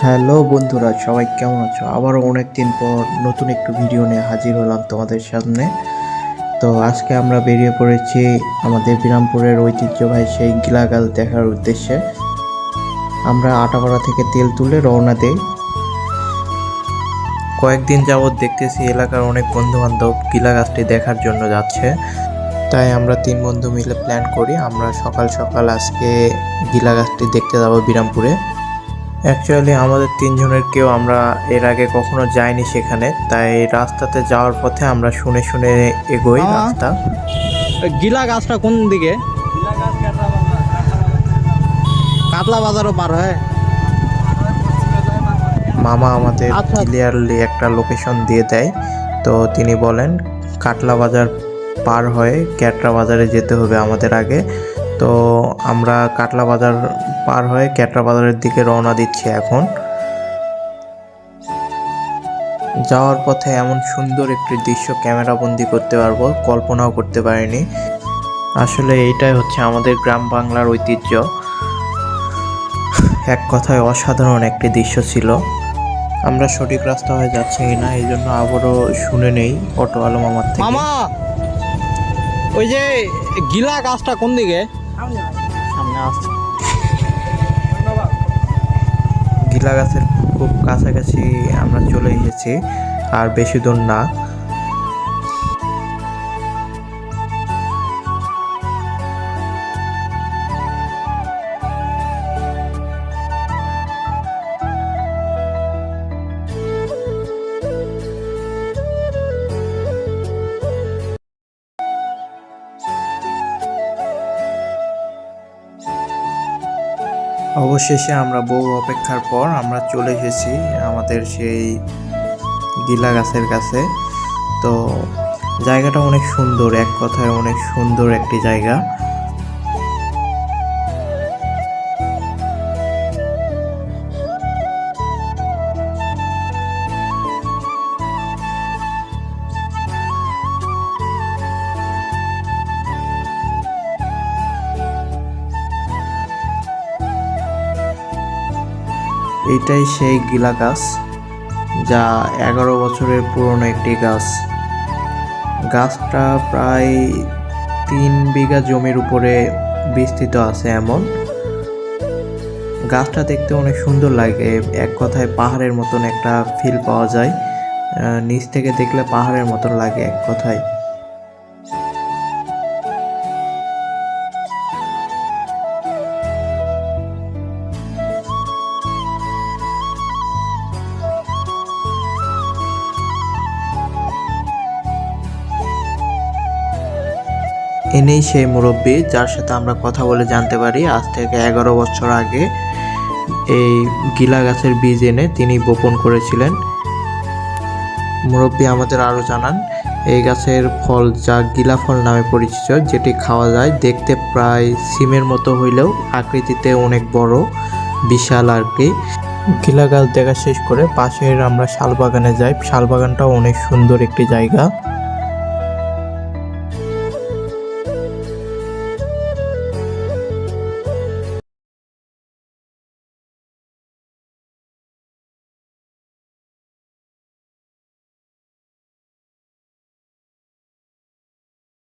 Hello বন্ধুরা, সবাই কেমন আছো? আবারও অনেক দিন পর নতুন একটু ভিডিও নিয়ে হাজির হলাম তোমাদের সামনে। তো আজকে আমরা বেরিয়ে পড়েছি আমাদের বিরামপুরের ঐতিহ্যবাহী সেই গিলা গাছ দেখার উদ্দেশ্যে। আমরা আটাপাড়া থেকে তেল তুলে রওনা দেই। কয়েকদিন যাবৎ দেখতেছি এলাকার অনেক বন্ধু বান্ধব গিলা গাছটি দেখার জন্য যাচ্ছে, তাই আমরা 3 বন্ধু মিলে প্ল্যান করি আমরা সকাল সকাল আজকে গিলা গাছটি দেখতে যাব বিরামপুরে। অ্যাকচুয়ালি আমাদের 3 জনের কেউ আমরা এর আগে কখনো যাইনি সেখানে, তাই রাস্তাতে যাওয়ার পথে আমরা শুনে শুনে এগোই রাস্তা। গিলা গাছটা কোন দিকে? কাতলা বাজারও পার হয়। মামা আমাদের ক্লিয়ারলি একটা লোকেশন দিয়ে দেয়। তো তিনি বলেন কাটলা বাজার পার হয়ে ক্যাটরা বাজারে যেতে হবে আমাদের আগে। তো আমরা কাটলা বাজার পার হয়ে ক্যাটরা বাজারের দিকে রওনা দিচ্ছি এখন। যাওয়ার পথে এমন সুন্দর একটি দৃশ্য ক্যামেরাবন্দি করতে পারবো কল্পনাও করতে পারিনি। আসলে এইটাই হচ্ছে আমাদের গ্রাম বাংলার ঐতিহ্য। এক কথায় অসাধারণ একটি দৃশ্য ছিল। আমরা সঠিক রাস্তা হয়ে যাচ্ছি কিনা এই জন্য আবারও শুনে নেই অটোওয়ালা মামার থেকে। মামা, ওই যে গিলা গাছটা কোন দিকে? সামনে আসছে। গিলা গাছের খুব কাছাকাছি আমরা চলে এসেছি, আর বেশি দূর না। অবশেষে আমরা বহু অপেক্ষার পর আমরা চলে এসেছি আমাদের সেই গিলা গাছের কাছে। তো জায়গাটা অনেক সুন্দর, এক কথায় অনেক সুন্দর একটি জায়গা। এইটাই সেই গিলা গাছ, যা 11 বছরের পুরনো একটি গাছ। গাছটা প্রায় 3 বিঘা জমির উপরে বিস্তৃত আছে। এমন গাছটা দেখতে অনেক সুন্দর লাগে, এক কথায় পাহাড়ের মতন একটা ফিল পাওয়া যায়। নিচ থেকে দেখলে পাহাড়ের মতন লাগে এক কথায়। এনেই সেই মুরব্বী যার সাথে আমরা কথা বলে জানতে পারি আজ থেকে 11 বছর আগে এই গিলা গাছের বীজ এনে তিনি বপন করেছিলেন। মুরব্বী আমাদের আরও জানান এই গাছের ফল যা গিলা ফল নামে পরিচিত, যেটি খাওয়া যায়। দেখতে প্রায় সিমের মতো হইলেও আকৃতিতে অনেক বড়, বিশাল আর কি। গিলা গাছ দেখা শেষ করে পাশের আমরা শালবাগানে যাই। শালবাগানটাও অনেক সুন্দর একটি জায়গা।